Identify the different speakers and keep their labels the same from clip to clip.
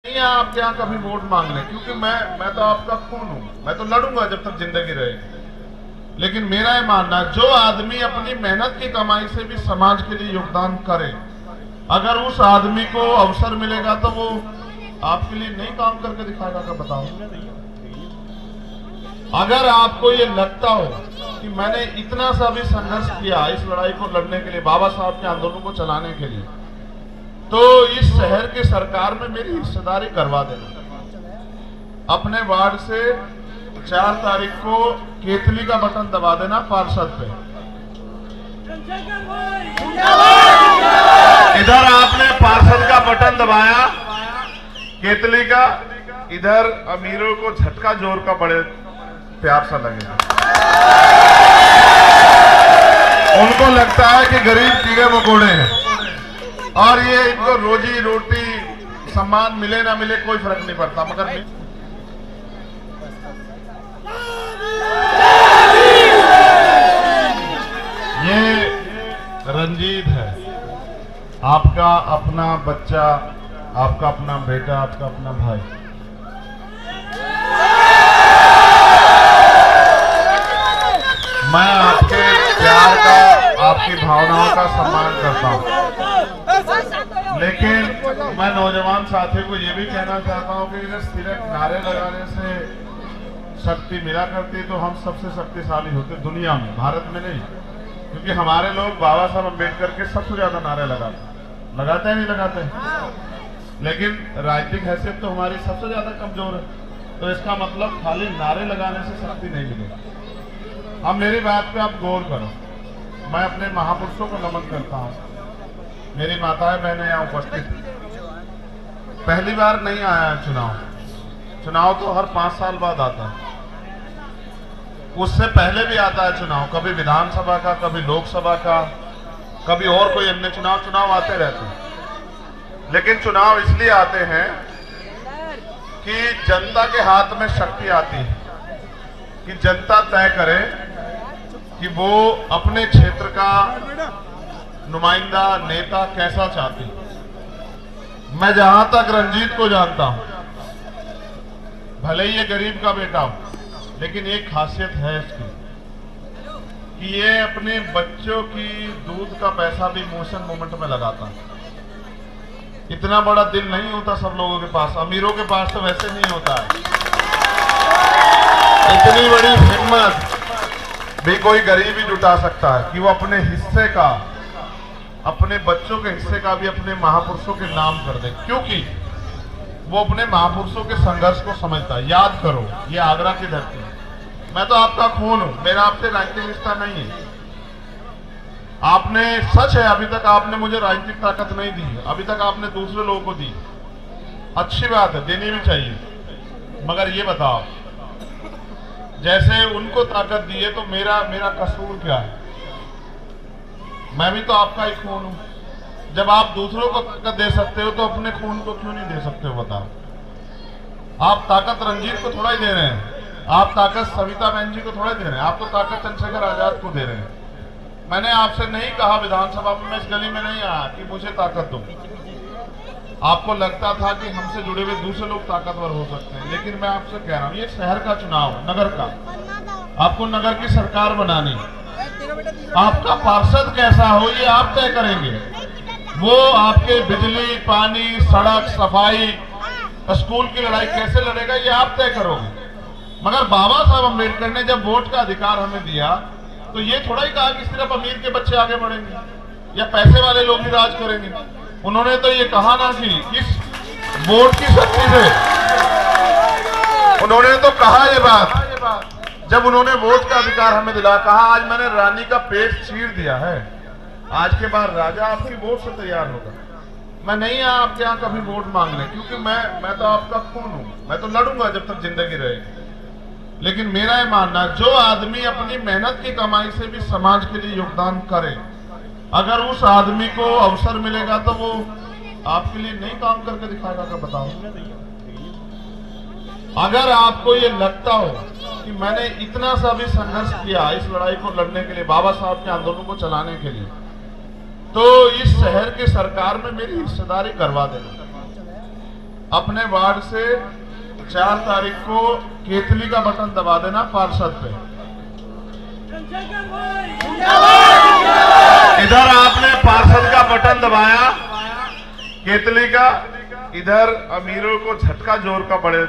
Speaker 1: नहीं आपके यहाँ कभी वोट मांग ले, क्योंकि मैं तो आपका खून हूं, मैं तो लड़ूंगा जब तक जिंदगी रहेगी। लेकिन मेरा ये मानना है जो आदमी अपनी मेहनत की कमाई से भी समाज के लिए योगदान करे, अगर उस आदमी को अवसर मिलेगा तो वो आपके लिए नहीं काम करके दिखाएगा। क्या बताऊं? अगर आपको ये लगता हो कि मैंने इतना सा भी संघर्ष किया इस लड़ाई को लड़ने के लिए, बाबा साहब के आंदोलन को चलाने के लिए, तो इस शहर की सरकार में मेरी हिस्सेदारी करवा देना। अपने वार्ड से 4 तारीख को केतली का बटन दबा देना पार्षद पे। इधर आपने पार्षद का बटन दबाया केतली का, इधर अमीरों को झटका जोर का बड़े प्यार सा लगेगा। उनको लगता है कि गरीब कीड़े मकोड़े हैं और ये इनको रोजी रोटी सम्मान मिले ना मिले कोई फर्क नहीं पड़ता। मगर ये रंजीत है, आपका अपना बच्चा, आपका अपना बेटा, आपका अपना भाई। मैं आपके प्यार का, आपकी भावनाओं का सम्मान करता हूं, लेकिन मैं नौजवान साथी को ये भी कहना चाहता हूं कि सिर्फ नारे लगाने से शक्ति मिला करती तो हम सबसे शक्तिशाली होते दुनिया में, भारत में नहीं। क्योंकि हमारे लोग बाबा साहब अम्बेडकर के सबसे ज्यादा नारे लगाते हैं नहीं लगाते, लेकिन राजनीतिक हैसियत तो हमारी सबसे ज्यादा कमजोर है। तो इसका मतलब खाली नारे लगाने से शक्ति नहीं मिलेगी। अब मेरी बात पे आप गौर करो। मैं अपने महापुरुषों को नमन करता हूँ। मेरी माताएं बहनें यहाँ उपस्थित, पहली बार नहीं आया है चुनाव तो हर 5 साल बाद आता है। उससे पहले भी आता है चुनाव, कभी विधानसभा का, कभी लोकसभा का, कभी और कोई अन्य चुनाव आते रहते हैं। लेकिन चुनाव इसलिए आते हैं कि जनता के हाथ में शक्ति आती है कि जनता तय करे कि वो अपने क्षेत्र का नुमाइंदा नेता कैसा चाहती। मैं जहां तक रंजीत को जानता हूं, भले ही ये गरीब का बेटा हो, लेकिन एक खासियत है इसकी कि ये अपने बच्चों की दूध का पैसा भी मोशन मूवमेंट में लगाता है। इतना बड़ा दिल नहीं होता सब लोगों के पास, अमीरों के पास तो वैसे नहीं होता है। इतनी बड़ी हिम्मत भी कोई गरीब ही जुटा सकता है कि वो अपने हिस्से का, अपने बच्चों के हिस्से का भी अपने महापुरुषों के नाम कर दे, क्योंकि वो अपने महापुरुषों के संघर्ष को समझता है। याद करो, ये आगरा की धरती है, मैं तो आपका खून हूं, मेरा आपसे राजनीतिक रिश्ता नहीं है। आपने, सच है, अभी तक आपने मुझे राजनीतिक ताकत नहीं दी, अभी तक आपने दूसरे लोगों को दी। अच्छी बात है, देनी भी चाहिए। मगर ये बताओ, जैसे उनको ताकत दी है तो मेरा कसूर क्या है? मैं भी तो आपका ही खून हूं। जब आप दूसरों को ताकत दे सकते हो तो अपने खून को क्यों नहीं दे सकते हो? बताओ। आप ताकत रंजीत को थोड़ा ही दे रहे हैं, आप ताकत सविता बहन जी को थोड़ा ही दे रहे हैं, आप तो ताकत चंद्रशेखर आजाद को दे रहे हैं। मैंने आपसे नहीं कहा विधानसभा में, मैं इस गली में नहीं आया कि मुझे ताकत दो। आपको लगता था कि हमसे जुड़े हुए दूसरे लोग ताकतवर हो सकते हैं, लेकिन मैं आपसे कह रहा हूं, ये शहर का चुनाव है, नगर का। आपको नगर की सरकार बनानी, आपका पार्षद कैसा हो ये आप तय करेंगे। वो आपके बिजली, पानी, सड़क, सफाई, स्कूल की लड़ाई कैसे लड़ेगा ये आप तय करोगे। मगर बाबा साहब अम्बेडकर ने जब वोट का अधिकार हमें दिया तो ये थोड़ा ही कहा कि सिर्फ अमीर के बच्चे आगे बढ़ेंगे या पैसे वाले लोग ही राज करेंगे। उन्होंने तो ये कहा ना कि इस वोट की शक्ति से, उन्होंने तो कहा ये बात जब उन्होंने वोट का अधिकार हमें दिला, कहा आज मैंने रानी का पेट चीर दिया है, आज के बाद राजा आपकी वोट से तैयार होगा। मैं नहीं आपके यहाँ कभी वोट मांगने, क्योंकि मैं तो आपका खून हूं, मैं तो लड़ूंगा जब तक जिंदगी रहेगी। लेकिन मेरा ये मानना है जो आदमी अपनी मेहनत की कमाई से भी समाज के लिए योगदान करे, अगर उस आदमी को अवसर मिलेगा तो वो आपके लिए नहीं काम करके दिखाएगा। क्या बताऊं? अगर आपको ये लगता हो कि मैंने इतना सा भी संघर्ष किया इस लड़ाई को लड़ने के लिए, बाबा साहब के आंदोलन को चलाने के लिए, तो इस शहर की सरकार में मेरी हिस्सेदारी करवा देना। अपने वार्ड से 4 तारीख को केतली का बटन दबा देना पार्षद पे। इधर आपने पार्षद का बटन दबाया केतली का, इधर अमीरों को झटका जोर का बड़े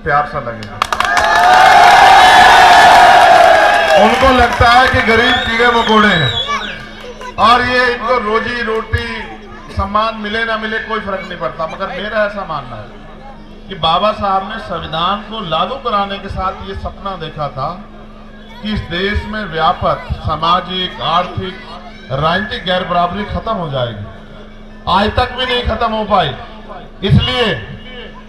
Speaker 1: प्यार सा लगेगा। उनको लगता है कि गरीब कीड़े मकोड़े हैं और ये इनको रोजी रोटी सम्मान मिले ना मिले कोई फर्क नहीं पड़ता। मगर मेरा ऐसा मानना है कि बाबा साहब ने संविधान को लागू कराने के साथ ये सपना देखा था कि इस देश में व्यापक सामाजिक, आर्थिक, राजनीतिक गैर बराबरी खत्म हो जाएगी। आज तक भी नहीं खत्म हो पाई, इसलिए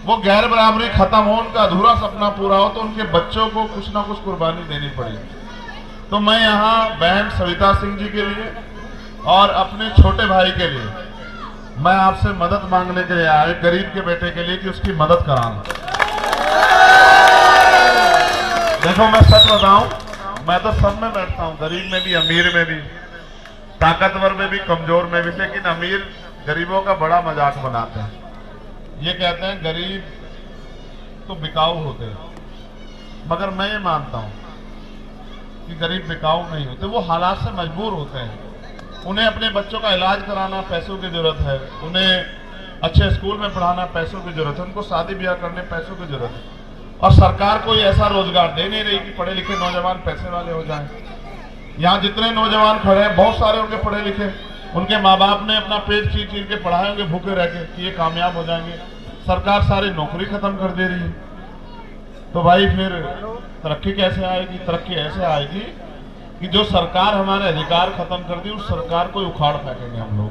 Speaker 1: वो गैर बराबरी खत्म हो, उनका अधूरा सपना पूरा हो तो उनके बच्चों को कुछ ना कुछ कुर्बानी देनी पड़ी। तो मैं यहाँ बहन सविता सिंह जी के लिए और अपने छोटे भाई के लिए मैं आपसे मदद मांगने के लिए आया, गरीब के बेटे के लिए, कि उसकी मदद कराना। देखो मैं सच बताऊं, मैं तो सब में बैठता हूं, गरीब में भी, अमीर में भी, ताकतवर में भी, कमजोर में भी, लेकिन अमीर गरीबों का बड़ा मजाक बनाते हैं। ये कहते हैं गरीब तो बिकाऊ होते हैं, मगर मैं ये मानता हूं कि गरीब बिकाऊ नहीं होते, वो हालात से मजबूर होते हैं। उन्हें अपने बच्चों का इलाज कराना पैसों की जरूरत है, उन्हें अच्छे स्कूल में पढ़ाना पैसों की जरूरत है, उनको शादी ब्याह करने पैसों की जरूरत है, और सरकार कोई ऐसा रोजगार दे नहीं रही कि पढ़े लिखे नौजवान पैसे वाले हो जाएं। यहाँ जितने नौजवान खड़े हैं बहुत सारे उनके पढ़े लिखे, उनके माँ बाप ने अपना पेट चीर चीर के पढ़ाए होंगे भूखे रह के कि ये कामयाब हो जाएंगे। सरकार सारी नौकरी खत्म कर दे रही है, तो भाई फिर तरक्की कैसे आएगी? तरक्की ऐसे आएगी कि जो सरकार हमारे अधिकार खत्म कर दी उस सरकार को उखाड़ फेंकेंगे हम लोग,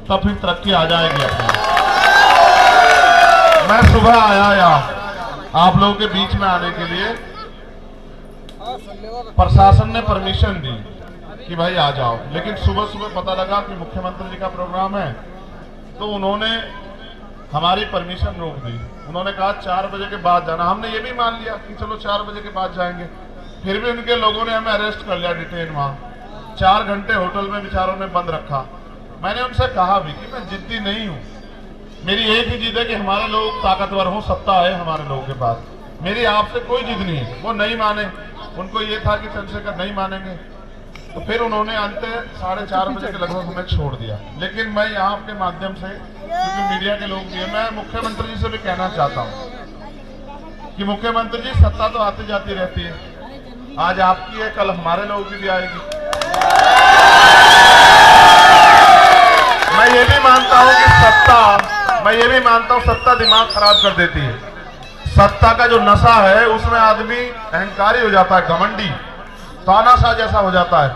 Speaker 1: तब फिर तरक्की आ जाएगी अपनी। मैं सुबह आया यहाँ आप लोगों के बीच में आने के लिए, प्रशासन ने परमिशन दी कि भाई आ जाओ, लेकिन सुबह सुबह पता लगा कि मुख्यमंत्री जी का प्रोग्राम है, तो उन्होंने हमारी परमिशन रोक दी। उन्होंने कहा 4 बजे के बाद जाना। हमने ये भी मान लिया कि चलो 4 बजे के बाद जाएंगे, फिर भी उनके लोगों ने हमें अरेस्ट कर लिया, डिटेन। वहां 4 घंटे होटल में बेचारों ने बंद रखा। मैंने उनसे कहा भी कि मैं जिद्दी नहीं हूं, मेरी एक ही जिद है कि हमारे लोग ताकतवर हो, सत्ता है हमारे लोगों के पास, मेरी आपसे कोई जिद नहीं है। वो नहीं माने, उनको ये था कि चंद्रशेखर नहीं मानेंगे, तो फिर उन्होंने अंत 4:30 बजे के लगभग हमें छोड़ दिया। लेकिन मैं यहाँ के माध्यम से, क्योंकि मीडिया के लोग भी हैं, मैं मुख्यमंत्री जी से भी कहना चाहता हूँ कि मुख्यमंत्री जी सत्ता तो आती जाती रहती है, आज आपकी है, कल हमारे लोगों की भी आएगी। मैं ये भी मानता हूँ कि सत्ता दिमाग खराब कर देती है। सत्ता का जो नशा है उसमें आदमी अहंकारी हो जाता है, घमंडी, तानाशाह जैसा हो जाता है।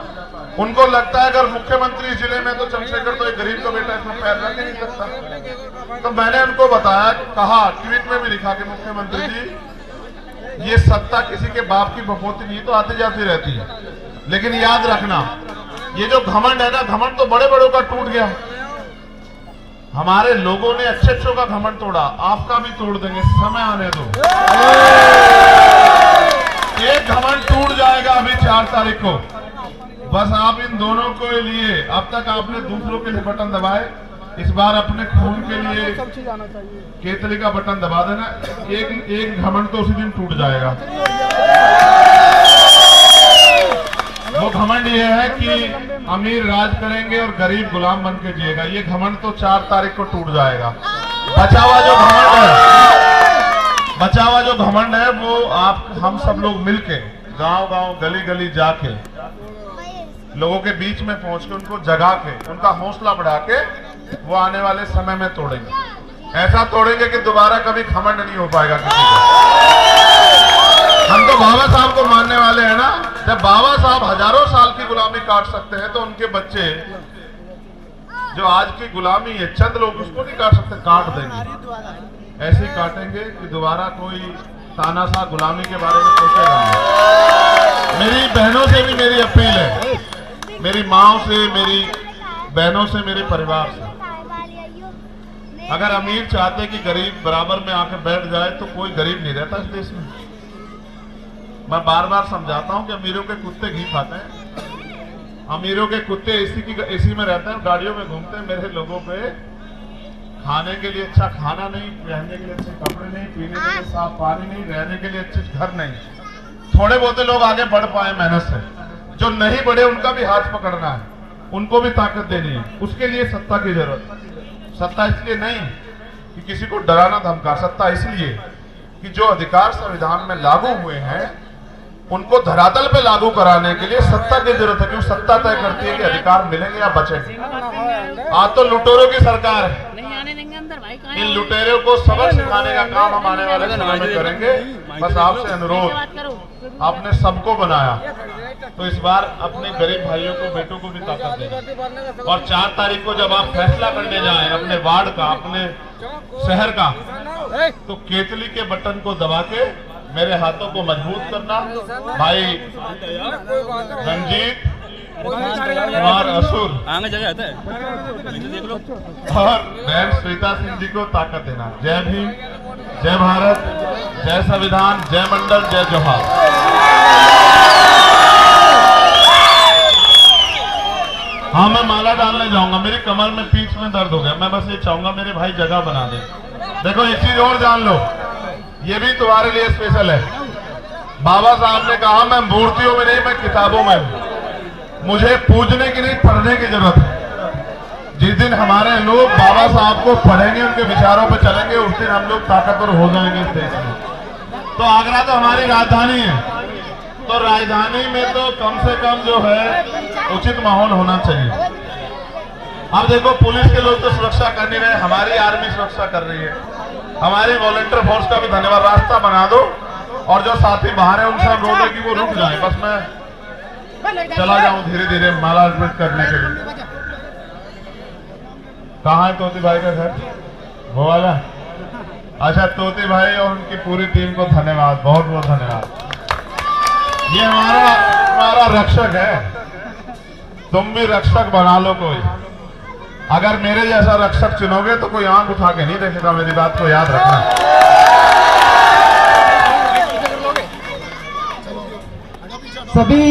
Speaker 1: उनको लगता है अगर मुख्यमंत्री जिले में तो चंद्रशेखर तो एक गरीब का बेटा इसमें पैर रख नहीं सकता। तो मैंने उनको बताया, कहा, ट्वीट में भी लिखा कि मुख्यमंत्री जी ये सत्ता किसी के बाप की बपोती नहीं, तो आती जाती रहती है, लेकिन याद रखना ये जो घमंड है ना, घमंड तो बड़े बड़ों का टूट गया, हमारे लोगों ने अच्छे अच्छों का घमंड तोड़ा, आपका भी तोड़ देंगे, समय आने दो। एक घमंड टूट जाएगा अभी 4 तारीख को। बस आप इन दोनों को लिए, अब तक आपने दूसरों के लिए बटन दबाए, इस बार अपने खून के लिए केतली का बटन दबा देना। एक घमंड तो उसी दिन टूट जाएगा। वो घमंड ये है कि अमीर राज करेंगे और गरीब गुलाम बन के जिएगा, ये घमंड तो 4 तारीख को टूट जाएगा। बचा हुआ जो घमंड है वो हम सब लोग मिलके गांव गांव गली गली जाके लोगों के बीच में पहुंच के उनको जगा के उनका हौसला बढ़ा के वो आने वाले समय में तोड़ेंगे। ऐसा तोड़ेंगे कि दोबारा कभी घमंड नहीं हो पाएगा किसी को। हम तो बाबा साहब को मानने वाले हैं ना। जब बाबा साहब हजारों साल की गुलामी काट सकते हैं तो उनके बच्चे जो आज की गुलामी है, चंद लोग उसको नहीं काट सकते, काट देंगे। ऐसे ही काटेंगे कि दोबारा कोई तानाशाह गुलामी के बारे में सोचेगा नहीं। मेरी बहनों से भी मेरी अपील है, मेरी माओ से, मेरी बहनों से, मेरे परिवार से, अगर अमीर चाहते कि गरीब बराबर में आकर बैठ जाए तो कोई गरीब नहीं रहता इस देश में। मैं बार बार समझाता हूं कि अमीरों के कुत्ते घी खाते हैं, अमीरों के कुत्ते एसी में रहते हैं, गाड़ियों में घूमते हैं, मेरे लोगों पे खाने के लिए अच्छा खाना नहीं, पहनने के लिए अच्छे कपड़े नहीं, पीने के लिए साफ पानी नहीं, रहने के लिए अच्छे घर नहीं। थोड़े बहुत लोग आगे बढ़ पाए मेहनत से, जो नहीं बढ़े उनका भी हाथ पकड़ना है, उनको भी ताकत देनी है। उसके लिए सत्ता की जरूरत। सत्ता इसलिए नहीं कि किसी को डराना धमका, सत्ता इसलिए कि जो अधिकार संविधान में लागू हुए हैं उनको धरातल पे लागू कराने के लिए सत्ता की जरूरत है, क्योंकि सत्ता तय करती है कि अधिकार मिलेंगे या बचेंगे। आज तो लुटेरों की सरकार है, इन लुटेरों को सबक सिखाने का काम हम आने वाले समय में करेंगे। बस आपसे अनुरोध, आपने सबको बनाया तो इस बार अपने गरीब भाइयों को, बेटों को भी ताकत दें। और 4 तारीख को जब आप फैसला करने जाएं अपने वार्ड का, अपने शहर का, तो केतली के बटन को दबा के मेरे हाथों को मजबूत करना। भाई रंजीत कुमार असुर
Speaker 2: आगे जगह आता है
Speaker 1: और बहन श्वेता सिंह जी को ताकत देना। जय भीम, जय भारत, जय संविधान, जय मंडल, जय जोहार। हाँ, मैं माला डालने जाऊंगा, मेरी कमर में पीठ में दर्द हो गया। मैं बस ये चाहूंगा मेरे भाई जगह बना दे। देखो एक चीज और जान लो, ये भी तुम्हारे लिए स्पेशल है। बाबा साहब ने कहा मैं मूर्तियों में नहीं, मैं किताबों में हूं। मुझे पूजने की नहीं, पढ़ने की जरूरत है। जिस दिन हमारे लोग बाबा साहब को पढ़ेंगे, उनके विचारों पर चलेंगे, उस दिन हम लोग ताकतवर हो जाएंगे इस देश में। तो आगरा तो हमारी राजधानी है, तो राजधानी में तो कम से कम जो है उचित माहौल होना चाहिए। अब देखो पुलिस के लोग तो सुरक्षा कर नहीं रहे, हमारी आर्मी सुरक्षा कर रही है। हमारी वॉलंटियर फोर्स का भी धन्यवाद। रास्ता बना दो और जो साथी बाहर है उनसे अनुरोध है कि वो रुक जाए। बस मैं चला जाऊं धीरे धीरे माला अर्पित करने के लिए। कहाँ है तोती भाई का घर? वो वाला? अच्छा, तोती भाई और उनकी पूरी टीम को धन्यवाद, बहुत बहुत धन्यवाद। ये हमारा रक्षक है, तुम भी रक्षक बना लो कोई। अगर मेरे जैसा रक्षक चुनोगे तो कोई आंख उठा के नहीं देखेगा, मेरी बात को याद रखना।
Speaker 3: सभी